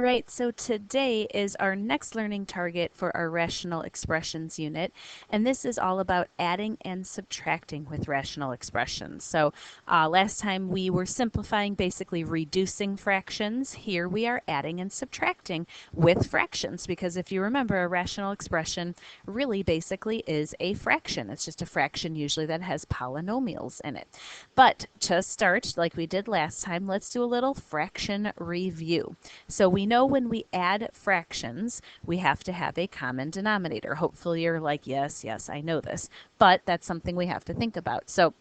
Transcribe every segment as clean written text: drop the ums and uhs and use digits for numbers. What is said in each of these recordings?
right, so today is our next learning target for our rational expressions unit, and this is all about adding and subtracting with rational expressions. So last time we were simplifying, basically reducing fractions. Here we are adding and subtracting with fractions, because if you remember, a rational expression really basically is a fraction. It's just a fraction usually that has polynomials in it. But to start, like we did last time, let's do a little fraction review. So we know when we add fractions, we have to have a common denominator. Hopefully you're like, yes, I know this. But that's something we have to think about. So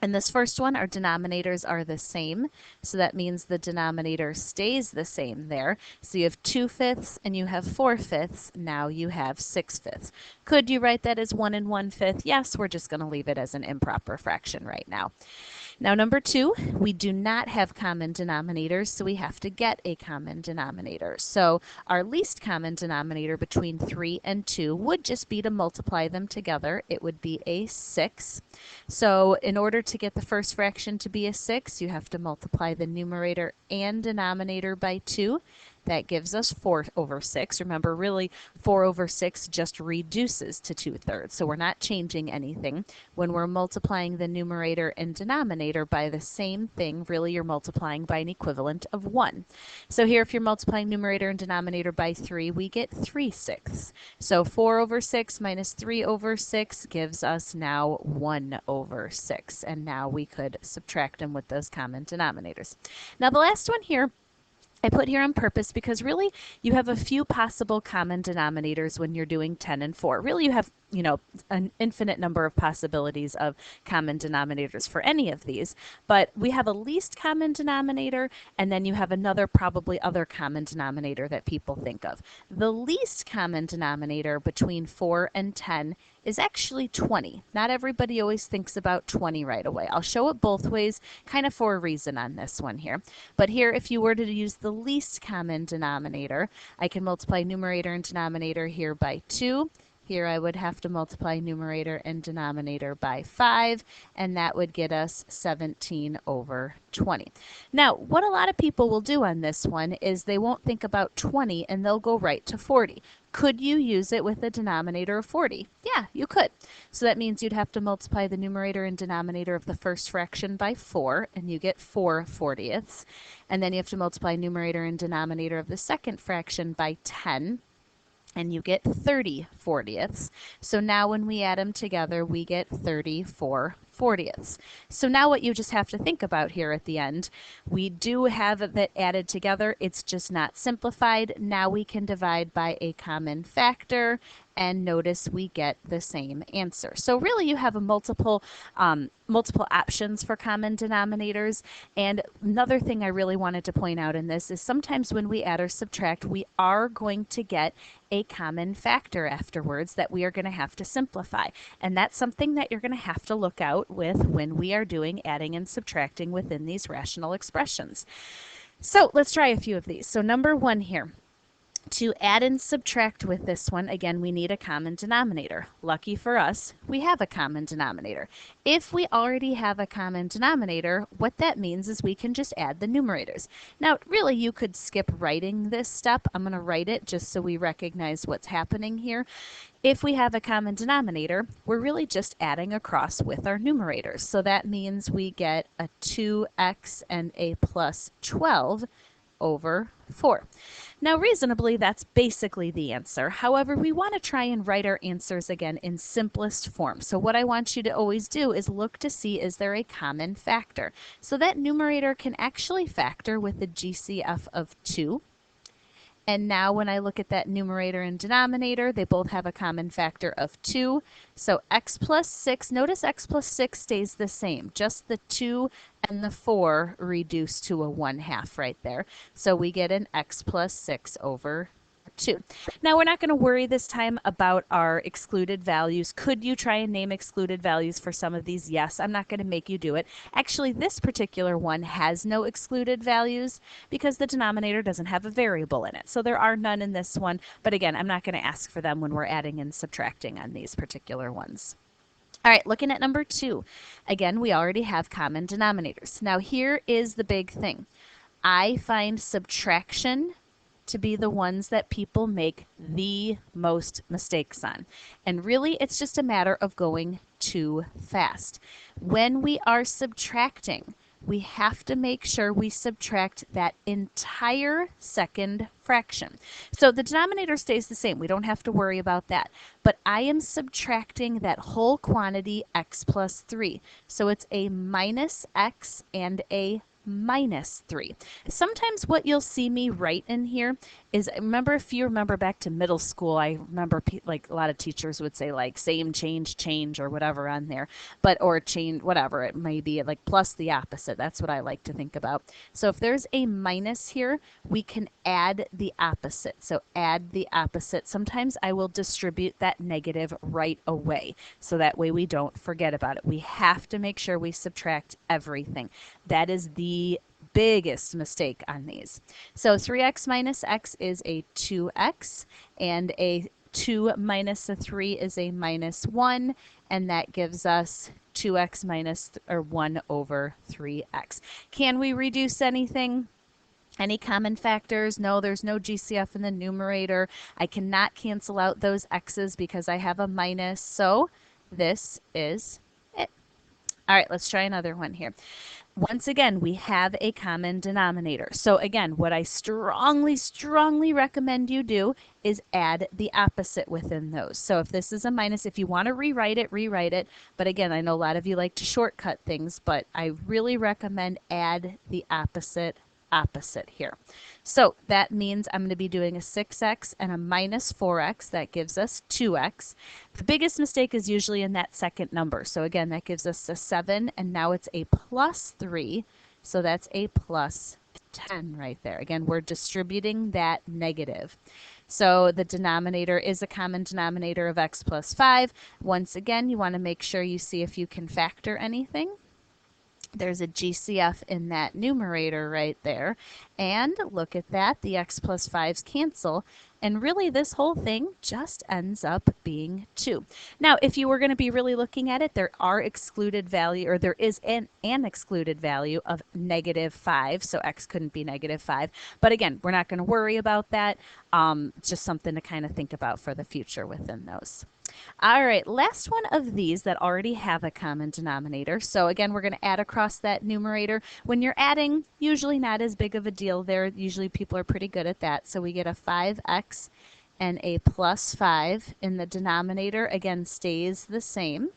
in this first one, our denominators are the same. So that means the denominator stays the same there. So you have 2/5 and you have 4/5. Now you have 6/5. Could you write that as 1 1/5? Yes, we're just going to leave it as an improper fraction right now. Now, number 2, we do not have common denominators, so we have to get a common denominator. So our least common denominator between 3 and 2 would just be to multiply them together. It would be a 6. So in order to get the first fraction to be a 6, you have to multiply the numerator and denominator by 2. That gives us 4/6. Remember, really, 4/6 just reduces to 2/3. So we're not changing anything. When we're multiplying the numerator and denominator by the same thing, really you're multiplying by an equivalent of 1. So here, if you're multiplying numerator and denominator by 3, we get 3/6. So 4/6 minus 3/6 gives us now 1/6. And now we could subtract them with those common denominators. Now the last one here, I put here on purpose because really you have a few possible common denominators when you're doing 10 and 4. Really you have, an infinite number of possibilities of common denominators for any of these, but we have a least common denominator and then you have another probably other common denominator that people think of. The least common denominator between 4 and 10 is actually 20. Not everybody always thinks about 20 right away. I'll show it both ways, kind of for a reason on this one here. But here, if you were to use the least common denominator, I can multiply numerator and denominator here by 2. Here I would have to multiply numerator and denominator by 5, and that would get us 17/20. Now, what a lot of people will do on this one is they won't think about 20 and they'll go right to 40. Could you use it with a denominator of 40? Yeah, you could. So that means you'd have to multiply the numerator and denominator of the first fraction by 4, and you get 4/40. And then you have to multiply numerator and denominator of the second fraction by 10. And you get 30/40. So now when we add them together, we get 34/40. So now what you just have to think about here at the end, we do have that added together. It's just not simplified. Now we can divide by a common factor, and notice we get the same answer. So really you have a multiple options for common denominators. And another thing I really wanted to point out in this is sometimes when we add or subtract, we are going to get a common factor afterwards that we are going to have to simplify. And that's something that you're going to have to look out with when we are doing adding and subtracting within these rational expressions. So let's try a few of these. So number 1 here. To add and subtract with this one, again, we need a common denominator. Lucky for us, we have a common denominator. If we already have a common denominator, what that means is we can just add the numerators. Now, really, you could skip writing this step. I'm going to write it just so we recognize what's happening here. If we have a common denominator, we're really just adding across with our numerators. So that means we get a 2x and a plus 12/4. Now, reasonably, that's basically the answer. However, we want to try and write our answers again in simplest form. So what I want you to always do is look to see, is there a common factor? So that numerator can actually factor with a GCF of 2. And now when I look at that numerator and denominator, they both have a common factor of 2. So x plus 6, notice x plus 6 stays the same. Just the 2 and the 4 reduce to a 1/2 right there. So we get an x plus 6/2. Now we're not going to worry this time about our excluded values. Could you try and name excluded values for some of these? Yes, I'm not going to make you do it. Actually, this particular one has no excluded values because the denominator doesn't have a variable in it. So there are none in this one. But again, I'm not going to ask for them when we're adding and subtracting on these particular ones. All right, looking at number 2. Again, we already have common denominators. Now here is the big thing. I find subtraction to be the ones that people make the most mistakes on. And really, it's just a matter of going too fast. When we are subtracting, we have to make sure we subtract that entire second fraction. So the denominator stays the same. We don't have to worry about that. But I am subtracting that whole quantity x plus 3. So it's a minus x and a minus 3. Sometimes what you'll see me write in here is, remember, if you remember back to middle school, I remember like a lot of teachers would say like same, change, or whatever on there, but or change, whatever it may be, like plus the opposite. That's what I like to think about. So if there's a minus here, we can add the opposite. So add the opposite. Sometimes I will distribute that negative right away, so that way we don't forget about it. We have to make sure we subtract everything. That is the biggest mistake on these. So 3x minus x is a 2x, and a 2 minus a 3 is a minus 1, and that gives us 2x minus or 1 over 3x. Can we reduce anything? Any common factors? No, there's no GCF in the numerator. I cannot cancel out those x's because I have a minus, so this is it. All right, let's try another one here. Once again, we have a common denominator. So again, what I strongly recommend you do is add the opposite within those. So if this is a minus, if you want to rewrite it, rewrite it. But again, I know a lot of you like to shortcut things, but I really recommend add the opposite here. So that means I'm going to be doing a 6x and a minus 4x. That gives us 2x. The biggest mistake is usually in that second number. So again, that gives us a 7, and now it's a plus 3. So that's a plus 10 right there. Again, we're distributing that negative. So the denominator is a common denominator of x plus 5. Once again, you want to make sure you see if you can factor anything. There's a GCF in that numerator right there. And look at that, the x plus 5's cancel. And really this whole thing just ends up being 2. Now, if you were going to be really looking at it, there are excluded value, or there is an excluded value of negative 5. So x couldn't be negative 5. But again, we're not going to worry about that. Just something to kind of think about for the future within those. All right, last one of these that already have a common denominator. So again, we're going to add across that numerator. When you're adding, usually not as big of a deal there. Usually people are pretty good at that. So we get a 5x and a plus 5 in the denominator. Again, stays the same.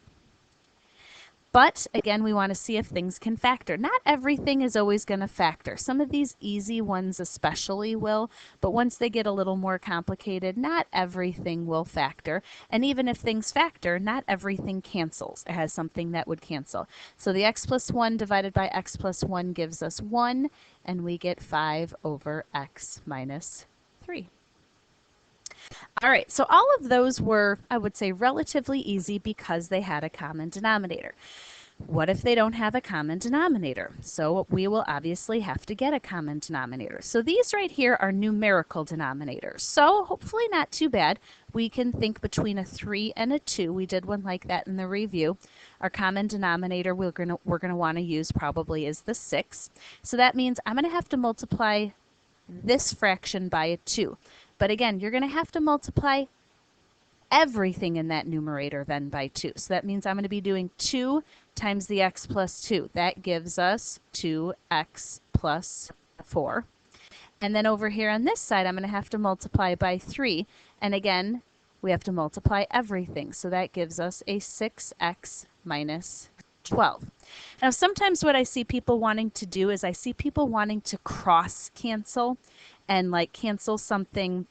But again, we want to see if things can factor. Not everything is always going to factor. Some of these easy ones especially will, but once they get a little more complicated, not everything will factor. And even if things factor, not everything cancels. It has something that would cancel. So the x plus 1 divided by x plus 1 gives us 1, and we get 5 over x minus 3. All right, so all of those were, I would say, relatively easy because they had a common denominator. What if they don't have a common denominator? So we will obviously have to get a common denominator. So these right here are numerical denominators. So hopefully not too bad. We can think between a 3 and a 2. We did one like that in the review. Our common denominator we're gonna want to use probably is the 6. So that means I'm going to have to multiply this fraction by a 2. But again, you're going to have to multiply everything in that numerator then by 2. So that means I'm going to be doing 2 times the x plus 2. That gives us 2x plus 4. And then over here on this side, I'm going to have to multiply by 3. And again, we have to multiply everything. So that gives us a 6x minus 12. Now, sometimes what I see people wanting to do is I see people wanting to cross cancel and like cancel something,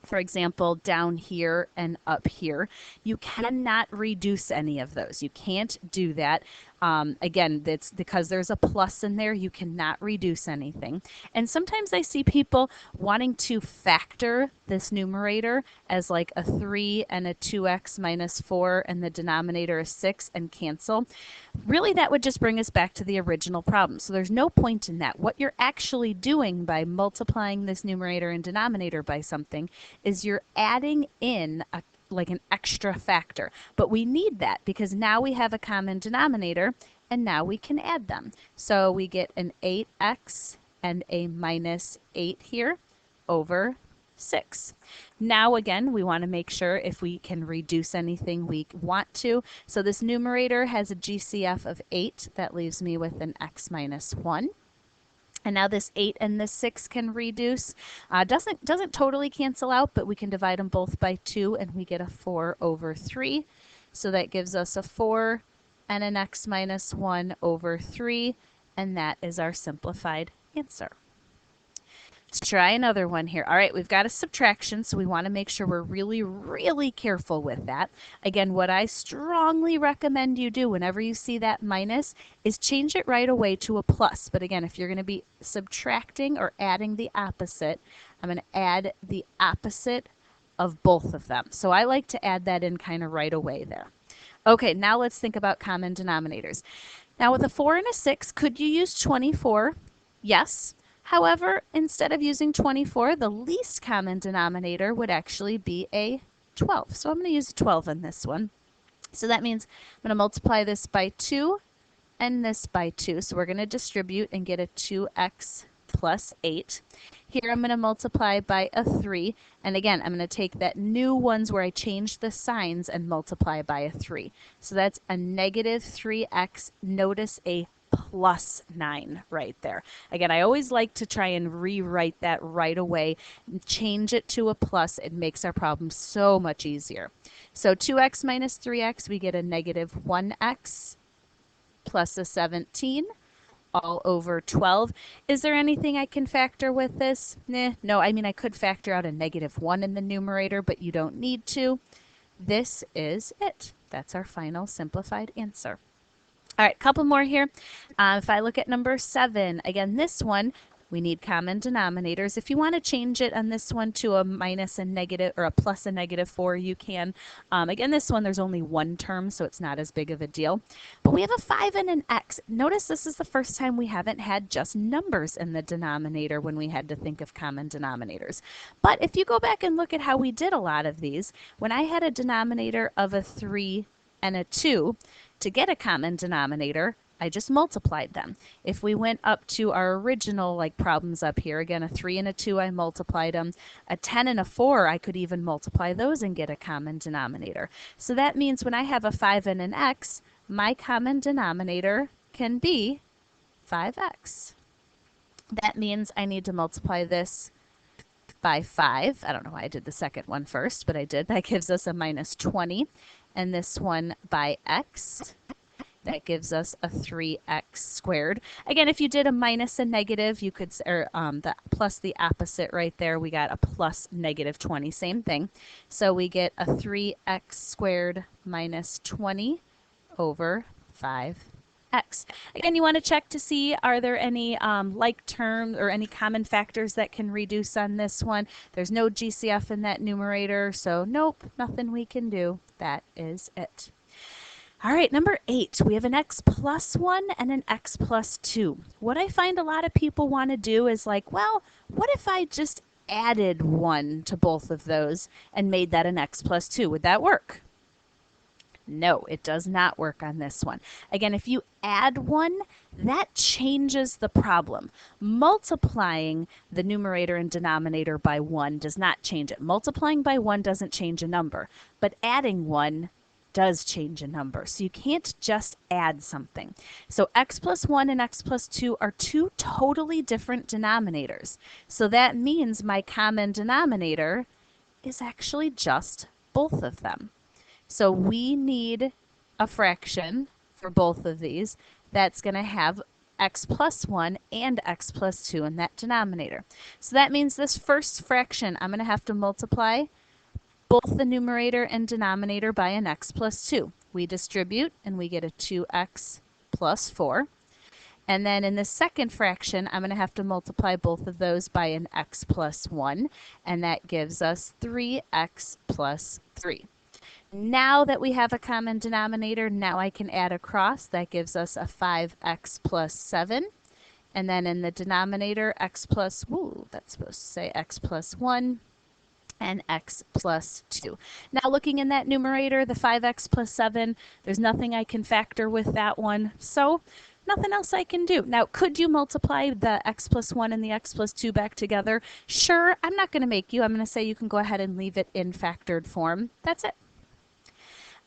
for example, down here and up here. You cannot reduce any of those. You can't do that. Again, that's because there's a plus in there. You cannot reduce anything. And sometimes I see people wanting to factor this numerator as like a 3 and a 2x minus 4 and the denominator is 6 and cancel. Really, that would just bring us back to the original problem. So there's no point in that. What you're actually doing by multiplying this numerator and denominator by something is you're adding in like an extra factor. But we need that because now we have a common denominator and now we can add them. So we get an 8x and a minus 8 here over 6. Now again, we want to make sure if we can reduce anything we want to. So this numerator has a GCF of 8. That leaves me with an x minus 1. And now this 8 and this 6 can reduce. Doesn't totally cancel out, but we can divide them both by 2 and we get a 4 over 3. So that gives us a 4 and an x minus 1 over 3, and that is our simplified answer. Let's try another one here. All right, we've got a subtraction, so we want to make sure we're really, really careful with that. Again, what I strongly recommend you do whenever you see that minus is change it right away to a plus. But again, if you're going to be subtracting or adding the opposite, I'm going to add the opposite of both of them. So I like to add that in kind of right away there. Okay, now let's think about common denominators. Now with a 4 and a 6, could you use 24? Yes. However, instead of using 24, the least common denominator would actually be a 12. So I'm going to use 12 in this one. So that means I'm going to multiply this by 2 and this by 2. So we're going to distribute and get a 2x plus 8. Here I'm going to multiply by a 3. And again, I'm going to take that new ones where I changed the signs and multiply by a 3. So that's a negative 3x. Notice a plus 9 right there. Again, I always like to try and rewrite that right away. Change it to a plus. It makes our problem so much easier. So 2x minus 3x, we get a negative 1x plus a 17 all over 12. Is there anything I can factor with this? No, I mean I could factor out a negative 1 in the numerator, but you don't need to. This is it. That's our final simplified answer. All right, couple more here. If I look at number 7, again, this one, we need common denominators. If you want to change it on this one to a minus and negative, or a plus and negative 4, you can. Again, this one, there's only one term, so it's not as big of a deal. But we have a 5 and an x. Notice this is the first time we haven't had just numbers in the denominator when we had to think of common denominators. But if you go back and look at how we did a lot of these, when I had a denominator of a 3 and a 2, to get a common denominator, I just multiplied them. If we went up to our original problems up here, again, a 3 and a 2, I multiplied them. A 10 and a 4, I could even multiply those and get a common denominator. So that means when I have a 5 and an x, my common denominator can be 5x. That means I need to multiply this by 5. I don't know why I did the second one first, but I did. That gives us a minus 20. And this one by x. That gives us a 3x squared. Again, if you did a minus and negative, you could, or the plus the opposite right there, we got a plus negative 20, same thing. So we get a 3x squared minus 20 over 5x. Again, you want to check to see, are there any like terms or any common factors that can reduce on this one? There's no GCF in that numerator, so nope, nothing we can do. That is it. All right, number 8, we have an x plus 1 and an x plus 2. What I find a lot of people want to do is well, what if I just added 1 to both of those and made that an x plus 2? Would that work? No, it does not work on this one. Again, if you add 1, that changes the problem. Multiplying the numerator and denominator by 1 does not change it. Multiplying by 1 doesn't change a number, but adding 1 does change a number. So you can't just add something. So x plus 1 and x plus 2 are two totally different denominators. So that means my common denominator is actually just both of them. So we need a fraction for both of these that's going to have x plus 1 and x plus 2 in that denominator. So that means this first fraction, I'm going to have to multiply both the numerator and denominator by an x plus 2. We distribute and we get a 2x plus 4. And then in the second fraction, I'm going to have to multiply both of those by an x plus 1, and that gives us 3x plus 3. Now that we have a common denominator, now I can add across. That gives us a 5x plus 7. And then in the denominator, x plus, that's supposed to say x plus 1 and x plus 2. Now looking in that numerator, the 5x plus 7, there's nothing I can factor with that one. So Nothing else I can do. Now, could you multiply the x plus 1 and the x plus 2 back together? Sure, I'm not going to make you. I'm going to say you can go ahead and leave it in factored form. That's it.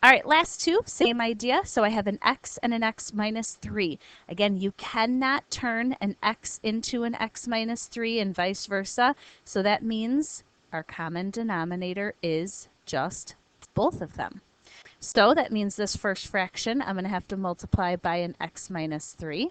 All right, last two, same idea. So I have an x and an x minus 3. Again, you cannot turn an x into an x minus 3 and vice versa. So that means our common denominator is just both of them. So that means this first fraction, I'm going to have to multiply by an x minus 3.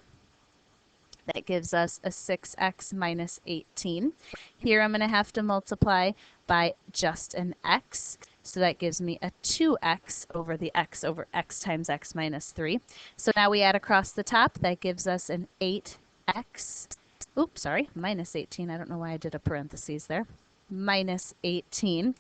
That gives us a 6x minus 18. Here I'm going to have to multiply by just an x. So that gives me a 2x over the x over x times x minus 3. So now we add across the top. That gives us an 8x. Oops, sorry, minus 18. I don't know why I did a parentheses there. Minus 18.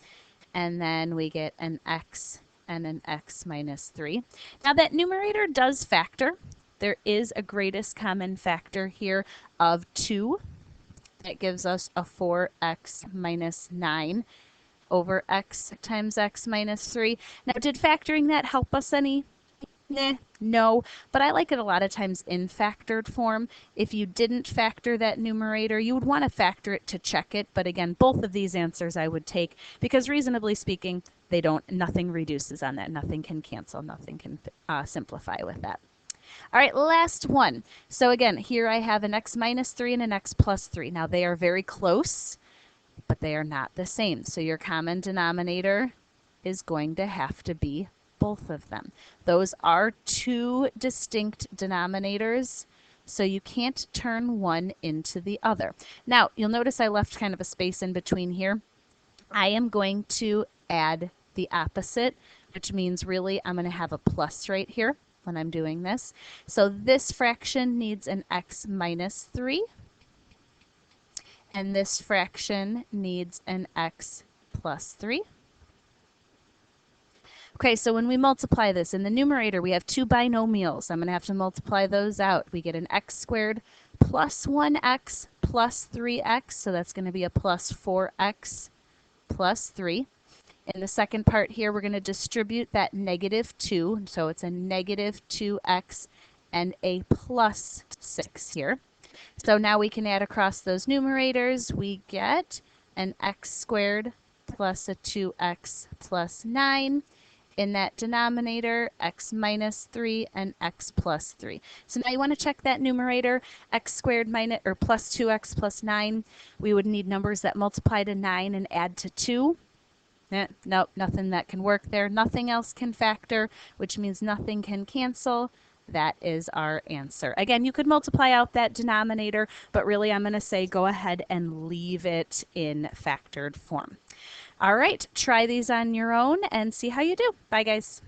And then we get an x and an x minus 3. Now that numerator does factor. There is a greatest common factor here of 2. That gives us a 4x minus 9 over x times x minus 3. Now, did factoring that help us any? No, but I like it a lot of times in factored form. If you didn't factor that numerator, you would want to factor it to check it. But again, both of these answers I would take because reasonably speaking, nothing reduces on that. Nothing can cancel. Nothing can simplify with that. All right, last one. So again, here I have an x minus 3 and an x plus 3. Now they are very close, but they are not the same. So your common denominator is going to have to be both of them. Those are two distinct denominators, so you can't turn one into the other. Now, you'll notice I left kind of a space in between here. I am going to add the opposite, which means really I'm going to have a plus right here when I'm doing this. So this fraction needs an x minus 3, and this fraction needs an x plus 3. Okay, so when we multiply this, in the numerator we have two binomials. I'm going to have to multiply those out. We get an x squared plus 1x plus 3x, so that's going to be a plus 4x plus 3. In the second part here, we're going to distribute that negative 2, so it's a negative 2x and a plus 6 here. So now we can add across those numerators. We get an x squared plus a 2x plus 9. In that denominator, x minus 3 and x plus 3. So now you want to check that numerator, x squared minus or plus 2x plus 9. We would need numbers that multiply to 9 and add to 2. Nope, nothing that can work there. Nothing else can factor, which means nothing can cancel. That is our answer. Again, you could multiply out that denominator, but really I'm going to say go ahead and leave it in factored form. All right, try these on your own and see how you do. Bye, guys.